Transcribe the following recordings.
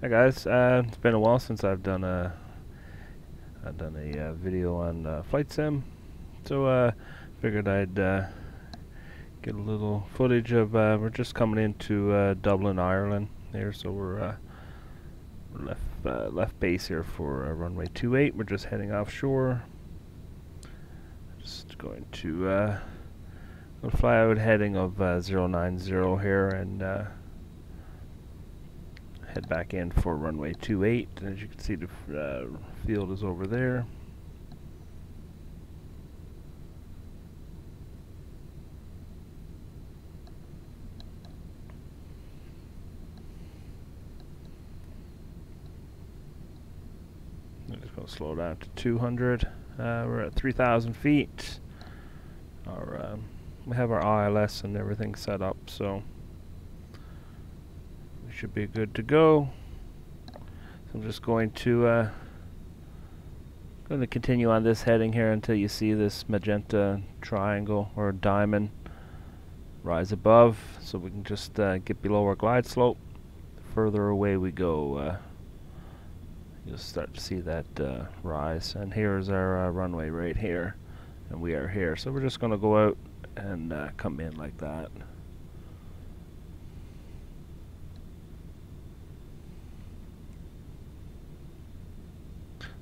Hi guys, it's been a while since I've done a video on flight sim, so figured I'd get a little footage of. We're just coming into Dublin, Ireland here, so we're left base here for runway 28. We're just heading offshore. Just going to fly out heading of 090 here and head back in for runway 28. And as you can see, the field is over there. I'm just going to slow down to 200. We're at 3,000 feet. We have our ILS and everything set up, so we should be good to go. So I'm just going to continue on this heading here until you see this magenta triangle or diamond rise above, so we can just get below our glide slope. The further away we go, you'll start to see that rise. And here's our runway right here, and we are here. So we're just going to go out and come in like that.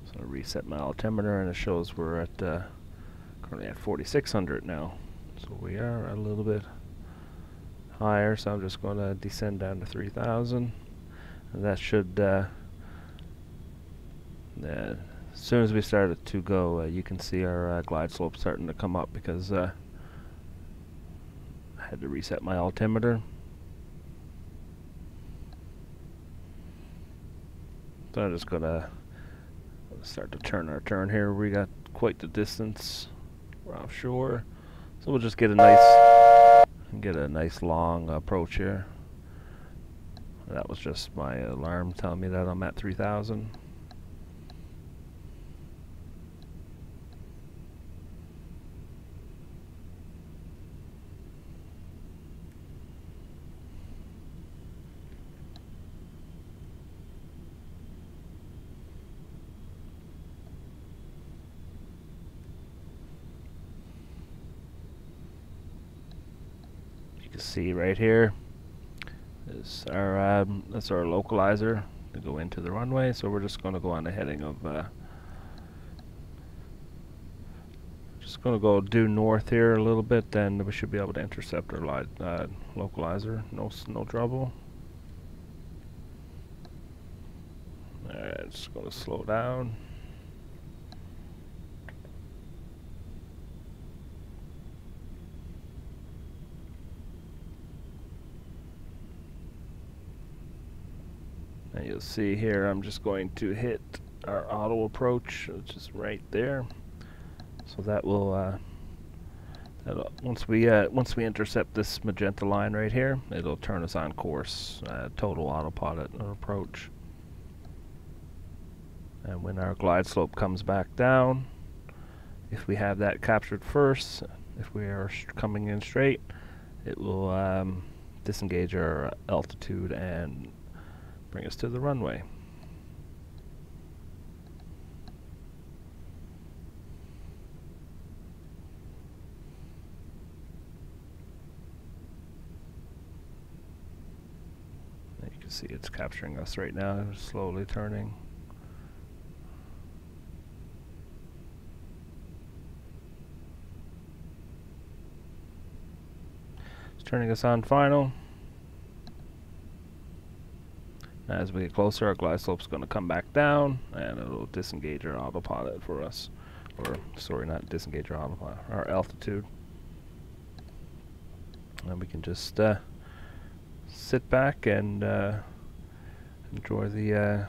So I reset my altimeter, and it shows we're at currently at 4,600 now. So we are a little bit higher. So I'm just going to descend down to 3,000, and that should. As soon as we started to go, you can see our glide slope starting to come up because I had to reset my altimeter. So I'm just gonna start to turn our turn here. We got quite the distance. We're offshore, so we'll just get a nice long approach here. That was just my alarm telling me that I'm at 3,000. You can see right here is our that's our localizer to go into the runway. So we're just going to go on the heading of just going to go due north here a little bit, then we should be able to intercept our localizer. No trouble. Alright, just going to slow down. And you'll see here I'm just going to hit our auto approach, which is right there. So that will once we intercept this magenta line right here, it'll turn us on course, total autopilot approach. And when our glide slope comes back down, if we have that captured first, if we are coming in straight, it will disengage our altitude and bring us to the runway. And you can see it's capturing us right now, slowly turning. It's turning us on final. As we get closer, our glide slope is going to come back down, and it'll disengage our autopilot for us. Or, sorry, not disengage our autopilot, our altitude. And we can just sit back and enjoy the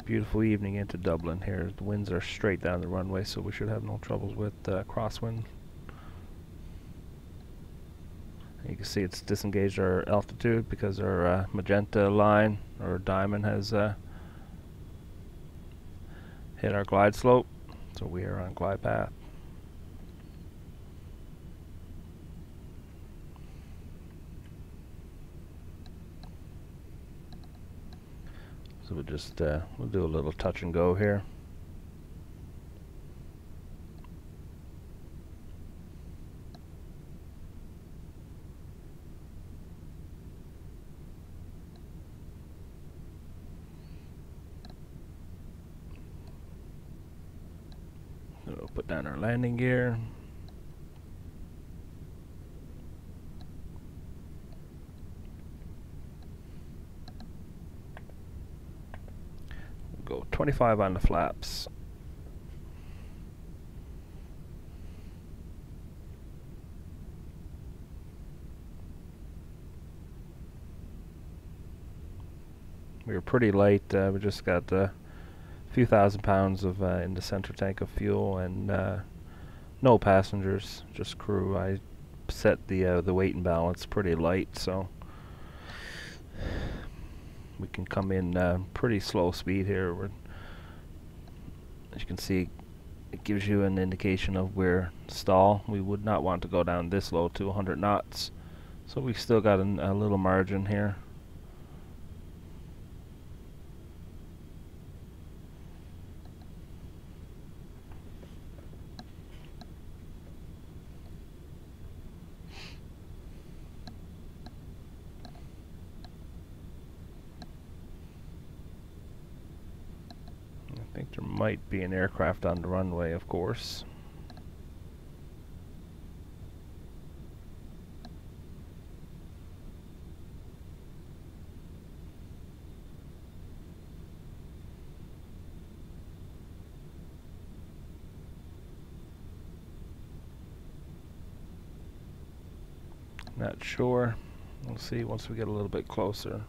beautiful evening into Dublin here. The winds are straight down the runway, so we should have no troubles with crosswind. You can see it's disengaged our altitude because our magenta line or diamond has hit our glide slope, so we are on glide path. So we'll just we'll do a little touch and go here. So we'll put down our landing gear. We'll go 25 on the flaps. We were pretty light. We just got a few thousand pounds of in the center tank of fuel, and no passengers, just crew. I set the weight and balance pretty light, so we can come in pretty slow speed here. As you can see, it gives you an indication of where stall. We would not want to go down this low to 100 knots, so we've still got a little margin here. I think there might be an aircraft on the runway, of course. Not sure. We'll see once we get a little bit closer.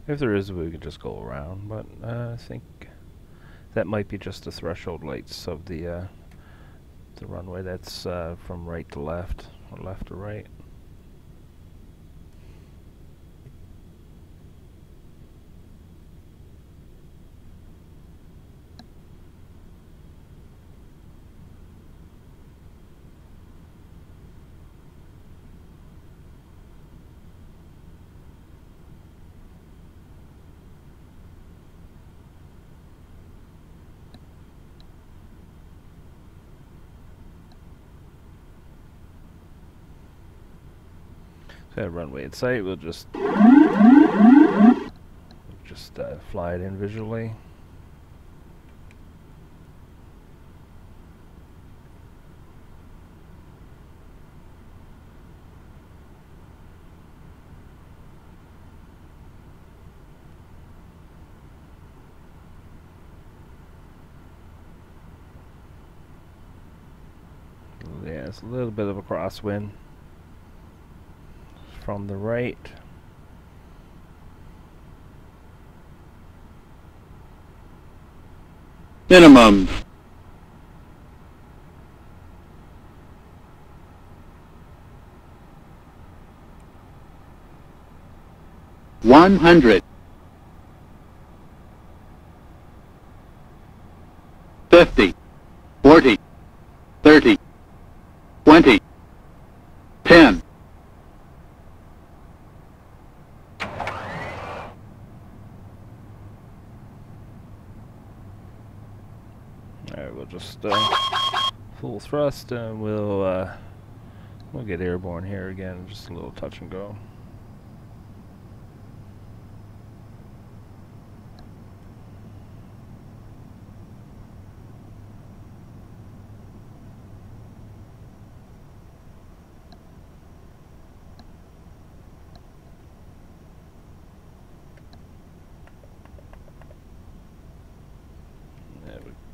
If there is, we can just go around, but I think that might be just the threshold lights of the runway. That's from right to left, or left to right. So runway in sight, we'll just fly it in visually. Yeah, it's a little bit of a crosswind from the right. Minimum. $100. 50. 40. 30. 20. 10. Alright, we'll just full thrust, and we'll get airborne here again. Just a little touch and go.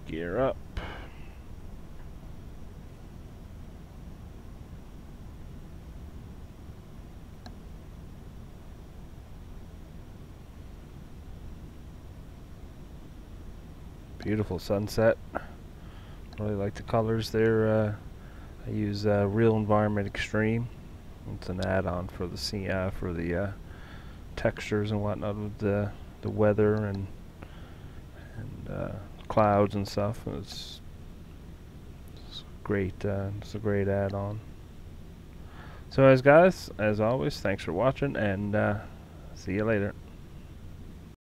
Gear up. Beautiful sunset. Really like the colors there. I use Real Environment Extreme. It's an add-on for the textures and whatnot with the weather and clouds and stuff. It's great. It's a great add-on. So, guys, as always, thanks for watching, and see you later.